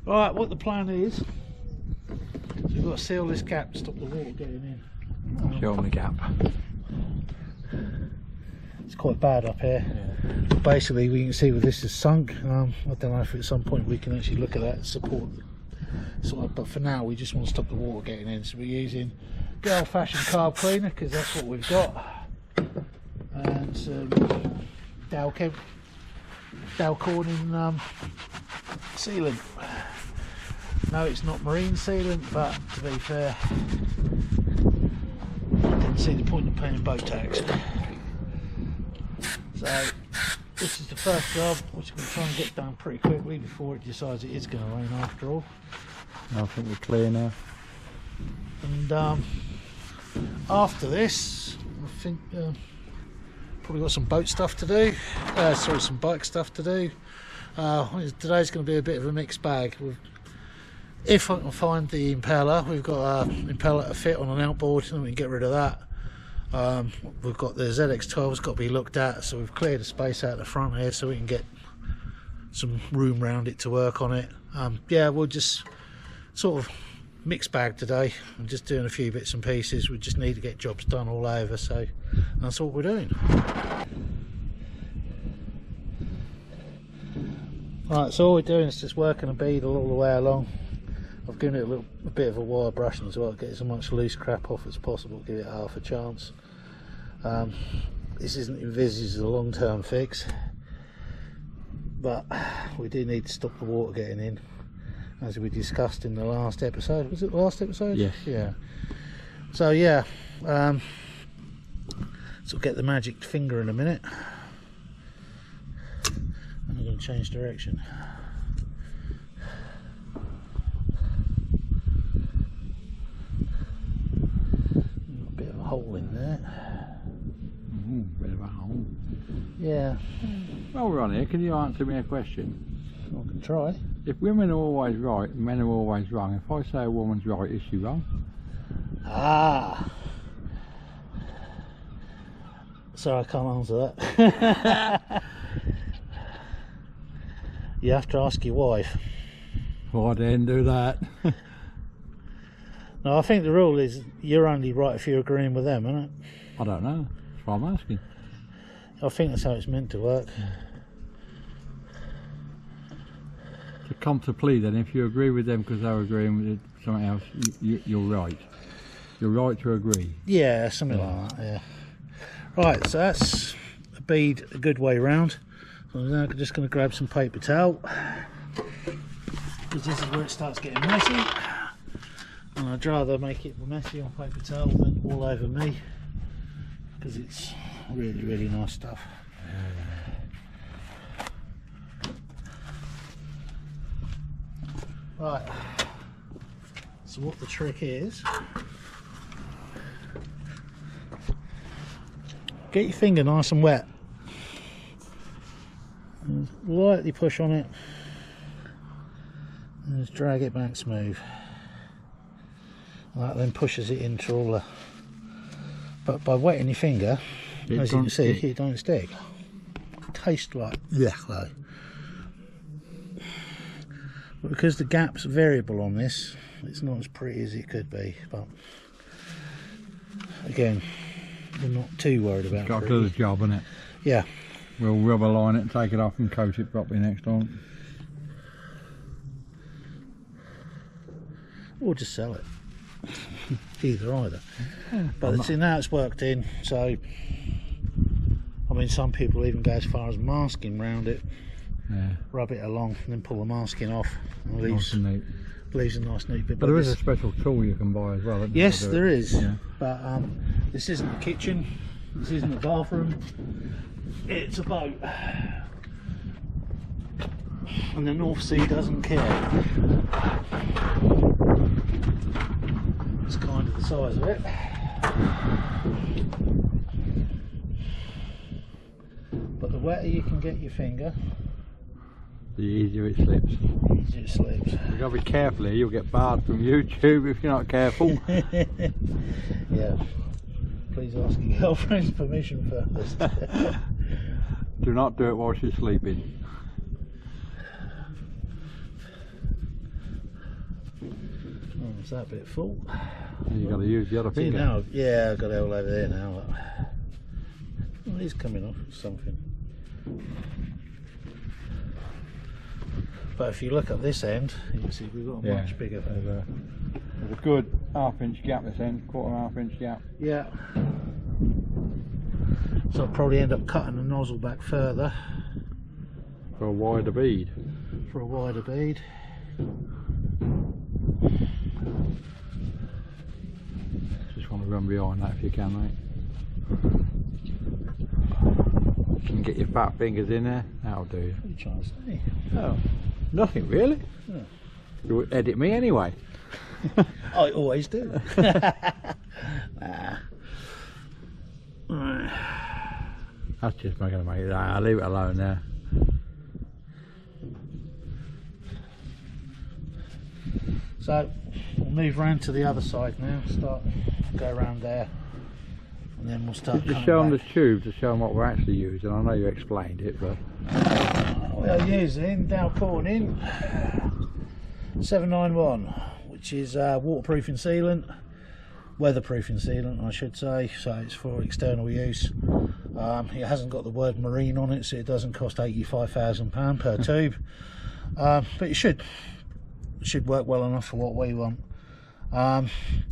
Right, what the plan is we've got to seal this gap to stop the water getting in. Show them the gap. It's quite bad up here. Yeah. Basically, we can see where this is sunk. I don't know if at some point we can actually look at that support. But for now, we just want to stop the water getting in. So we're using good old-fashioned carb cleaner because that's what we've got, and some Dow Corning sealant. No, it's not marine sealant, but to be fair, I didn't see the point of paying boat tax. So this is the first job, which we're going to try and get done pretty quickly before it decides it is going to rain after all. I think we're clear now. And after this, I think probably got some boat stuff to do. Sorry, some bike stuff to do. Today's going to be a bit of a mixed bag. If I can find the impeller, we've got an impeller to fit on an outboard, and we can get rid of that. We've got the ZX12 has got to be looked at, so we've cleared a space out the front here so we can get some room around it to work on it. Yeah, we'll just sort of mixed bag today. I'm just doing a few bits and pieces. We just need to get jobs done all over, so that's what we're doing. Right, so all we're doing is just working a bead all the way along. I've given it a bit of a wire brushing as well, get as much loose crap off as possible, give it half a chance. This isn't envisaged as a long-term fix, but we do need to stop the water getting in, as we discussed in the last episode. Was it the last episode? Yes. Yeah. So yeah, so we'll get the magic finger in a minute. And I'm going to change direction. Hole in there. Bit of a hole. Yeah. While we're on here, can you answer me a question? I can try. If women are always right and men are always wrong, if I say a woman's right, is she wrong? Ah. Sorry, I can't answer that. You have to ask your wife. Well, I didn't do that. No, I think the rule is you're only right if you're agreeing with them, isn't it? I don't know. That's why I'm asking. I think that's how it's meant to work. To come to plea then, if you agree with them because they're agreeing with something else, you're right. You're right to agree. Yeah, something like that, yeah. Right, so that's a bead a good way round. So I'm now just going to grab some paper towel, because this is where it starts getting messy. And I'd rather make it messy on paper towel than all over me, because it's really, really nice stuff. Right, so what the trick is, get your finger nice and wet and lightly push on it and just drag it back smooth. That then pushes it into all the, but by wetting your finger, as you can see, it don't stick. It tastes like though. But because the gap's variable on this, it's not as pretty as it could be. But again, we're not too worried about it. Got to do the job, innit? Yeah. We'll rubber line it, take it off and coat it properly next time. Or just sell it. Either. But see, now it's worked in, so I mean, some people even go as far as masking round it. Yeah. Rub it along and then pull the masking off, and leaves a nice neat bit. But there is a special tool you can buy as well, isn't yes, there is. Yeah. But this isn't a kitchen, this isn't a bathroom, it's a boat, and the North Sea doesn't care. It's kind of the size of it. But the wetter you can get your finger, the easier it slips. You've got to be careful here, you'll get barred from YouTube if you're not careful. Yeah. Please ask your girlfriend's permission first. Do not do it while she's sleeping. Is that a bit full? You got to use the other See finger. now, yeah, I've got it all over there now. Look. Oh, he's coming off with something. But if you look at this end, you can see we've got a much bigger. There's a good half-inch gap this end, quarter and a half-inch gap. Yeah. So I'll probably end up cutting the nozzle back further For a wider bead. for a wider bead. Just want to run behind that if you can, mate. You can get your fat fingers in there, that'll do you. What are you trying to say? Oh, nothing really. Yeah. You'll edit me anyway. I always do. Nah. That's just not going to make it. I'll leave it alone there. So we'll move round to the other side now. Go around there, and then we'll start. Just show them the tube to show them what we're actually using. I know you explained it, but We're using Dow Corning 791, which is waterproofing sealant, weatherproofing sealant, I should say. So it's for external use. It hasn't got the word marine on it, so it doesn't cost £85,000 per tube. But it should work well enough for what we want.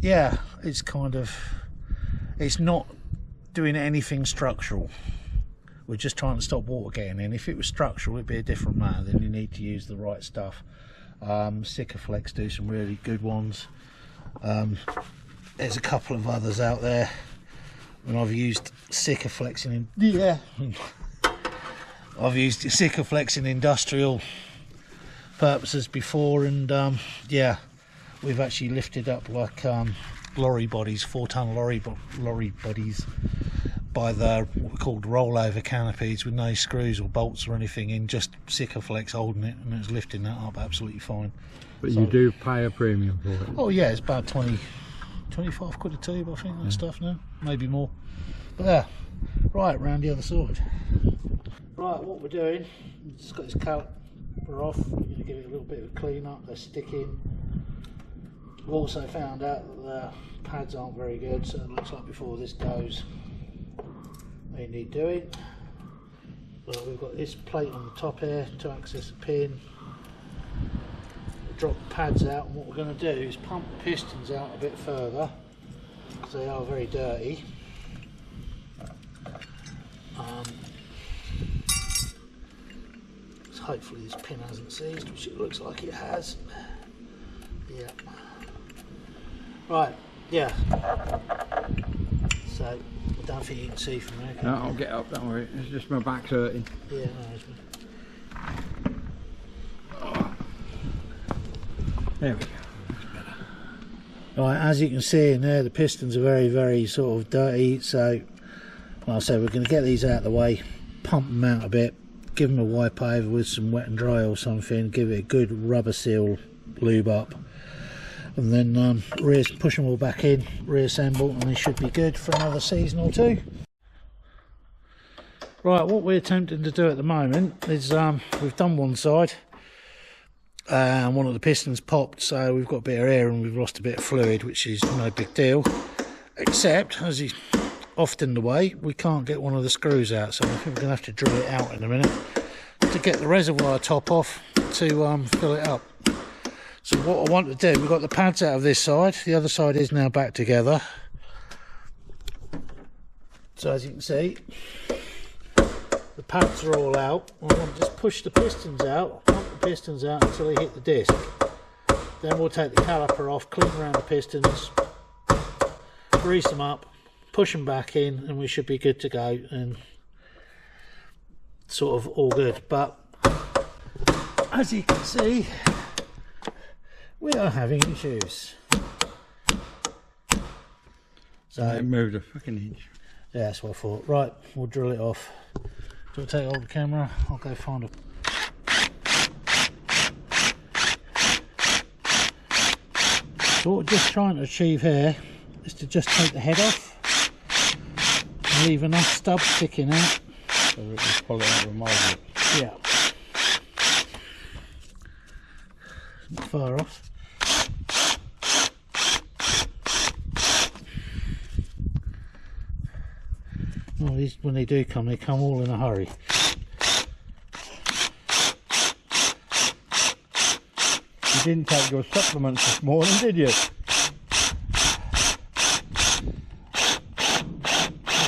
Yeah, it's not doing anything structural. We're just trying to stop water getting in. If it was structural, it'd be a different matter. Then you need to use the right stuff. Sikaflex do some really good ones. There's a couple of others out there, and I've used Sikaflex in I've used Sikaflex in industrial purposes before, and yeah, we've actually lifted up like lorry bodies, 4-ton lorry bodies, by the what we called rollover canopies with no screws or bolts or anything in, just Sikaflex holding it, and it's lifting that up absolutely fine. But so, you do pay a premium for it. Oh yeah, it's about 25 quid a tube, I think, that stuff now, maybe more. But yeah, right round the other side. Right, what we're doing, we've just got this caliper off. We're going to give it a little bit of a clean up. They're sticking. We've also found out that the pads aren't very good, so it looks like before this goes, they need doing. Well, we've got this plate on the top here to access the pin. We'll drop the pads out, and what we're going to do is pump the pistons out a bit further because they are very dirty. So hopefully this pin hasn't seized, which it looks like it has. Yeah. Right. Yeah. So I don't think you can see from there. No, I'll get up, don't worry. It's just my back's hurting. Yeah, no, There we go. That's better. right, as you can see in there, the pistons are very, very sort of dirty. So, like I said, we're going to get these out of the way, pump them out a bit, give them a wipe over with some wet and dry or something, give it a good rubber seal lube up, and then push them all back in, reassemble, and they should be good for another season or two. Right, what we're attempting to do at the moment is we've done one side, and one of the pistons popped, so we've got a bit of air and we've lost a bit of fluid, which is no big deal, except, as is often the way, we can't get one of the screws out, so I think we're going to have to drill it out in a minute to get the reservoir top off to fill it up. So what I want to do, we've got the pads out of this side, the other side is now back together. So as you can see, the pads are all out. I want to just push the pistons out, pump the pistons out until they hit the disc. Then we'll take the caliper off, clean around the pistons, grease them up, push them back in, and we should be good to go and sort of all good. But as you can see, we are having issues. So it moved a fucking inch. Yeah, that's what I thought. Right, we'll drill it off. Do I take hold of the camera? I'll go find a... So what we're just trying to achieve here is to just take the head off and leave enough stubs sticking out. So we can pull it out with mould. Yeah. Not far off. Well, when they do come, they come all in a hurry. You didn't take your supplements this morning, did you?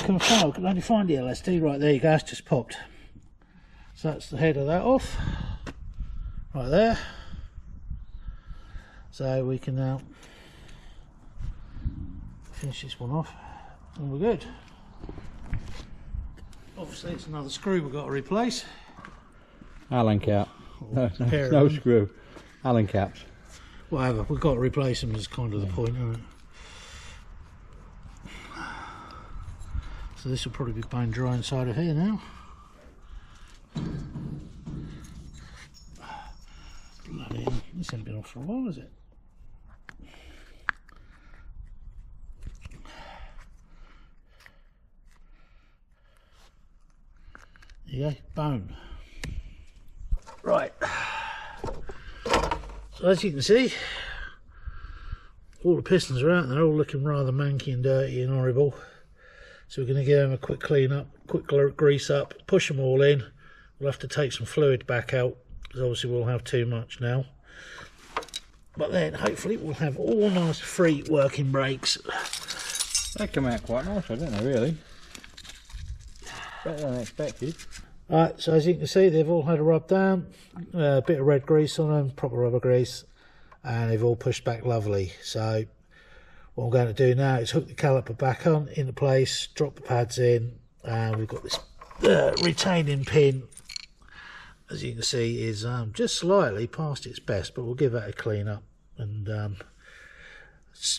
I can only find the LSD. Right, there you go, it's just popped. So that's the head of that off. Right there. So we can now finish this one off and we're good. Obviously it's another screw we've got to replace. Allen cap. No screw. Allen caps. Whatever, we've got to replace them is kind of the point, isn't it? So this will probably be bone dry inside of here now. Bloody hell, this ain't been off for a while, has it? There you go, bone. Right. So as you can see, all the pistons are out and they're all looking rather manky and dirty and horrible. So we're going to give them a quick clean up, quick grease up, push them all in. We'll have to take some fluid back out because obviously we'll have too much now. But then hopefully we'll have all nice free working brakes. They come out quite nice, I don't know, really. Better than expected. Right, so as you can see, they've all had a rub down, a bit of red grease on them, proper rubber grease, and they've all pushed back lovely. So what I'm going to do now is hook the caliper back on into place, drop the pads in, and we've got this retaining pin, as you can see, is just slightly past its best, but we'll give that a clean up. And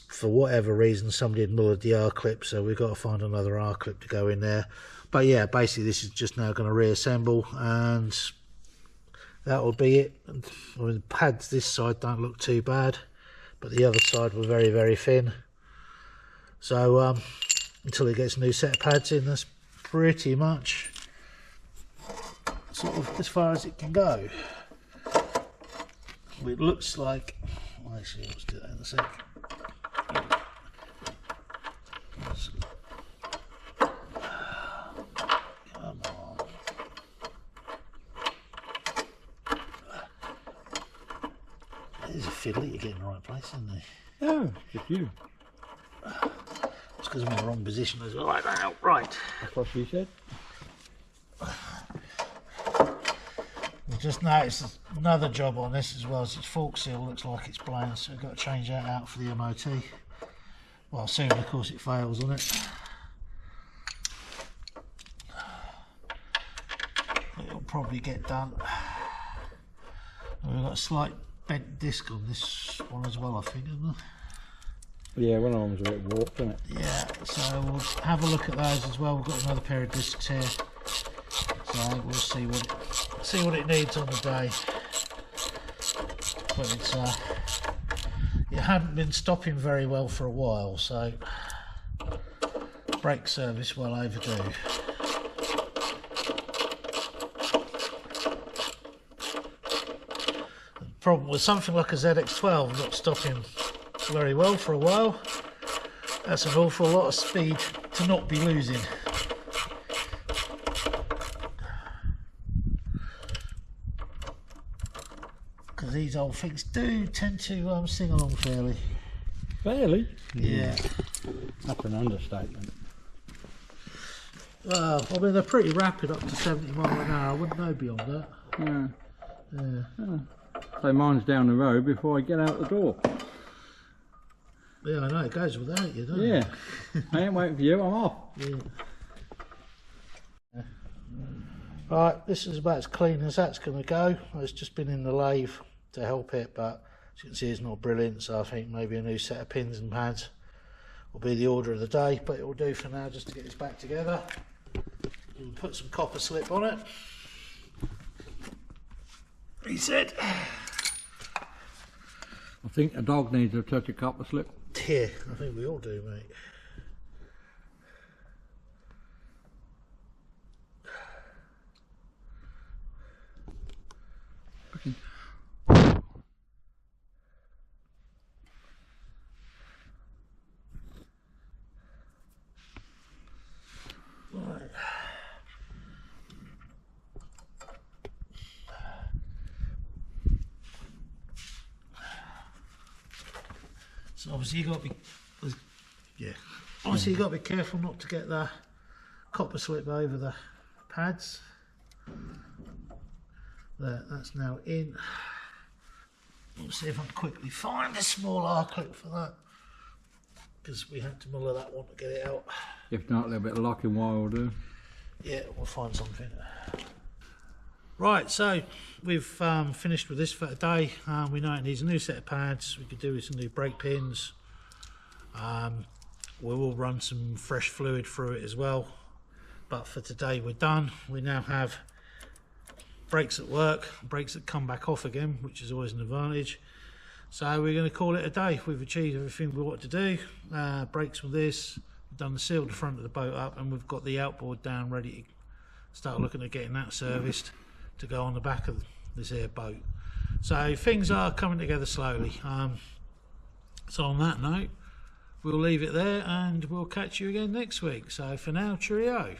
for whatever reason, somebody had mullered the R-clip, so we've got to find another R-clip to go in there. But yeah, basically this is just now going to reassemble, and that will be it. I mean, the pads this side don't look too bad, but the other side were very, very thin. So until it gets a new set of pads in, that's pretty much sort of as far as it can go. It looks like, well, actually let's do that in a sec. Come on. There's a fiddly to get in the right place, isn't there? Oh, just you. It's because I'm in the wrong position as well. Like that. Right. That's what she said. We just noticed another job on this as well. As its fork seal looks like it's blown, so we've got to change that out for the MOT. Well, assuming of course it fails on it. It'll probably get done. And we've got a slight bent disc on this one as well, I think, isn't there? Yeah, one of them's a bit warped, isn't it? Yeah, so we'll have a look at those as well. We've got another pair of discs here, so we'll see what it needs on the day. But it's it hadn't been stopping very well for a while, so brake service well overdue. The problem with something like a ZX12 not stopping very well for a while, that's an awful lot of speed to not be losing. Because these old things do tend to sing along fairly. Fairly? Yeah. That's an understatement. Well, I mean, they're pretty rapid up to 70 miles an hour. I wouldn't know beyond that. Yeah. Yeah. So mine's down the road before I get out the door. Yeah, I know, it goes without you, doesn't Yeah. it? I ain't waiting for you, I'm off. Yeah. Right, this is about as clean as that's going to go. It's just been in the lathe to help it, but as you can see it's not brilliant, so I think maybe a new set of pins and pads will be the order of the day, but it will do for now just to get this back together. We'll put some copper slip on it. Reset. I think a dog needs a touch of copper slip. Yeah, I think we all do, mate. Okay. Right. So obviously you got to be, yeah. Obviously you got to be careful not to get the copper slip over the pads. There, that's now in. Let's see if I can quickly find a small R-clip for that, because we had to muller that one to get it out. If not, a little bit of locking wire will do. Yeah, we'll find something. Right, so we've finished with this for today. We know it needs a new set of pads. We could do with some new brake pins. We will run some fresh fluid through it as well. But for today we're done. We now have brakes that work, brakes that come back off again, which is always an advantage. So we're going to call it a day. We've achieved everything we wanted to do. Brakes with this, we've done the sealed front of the boat up, and we've got the outboard down ready to start looking at getting that serviced to go on the back of this air boat. So things are coming together slowly. So on that note, we'll leave it there and we'll catch you again next week. So for now, cheerio.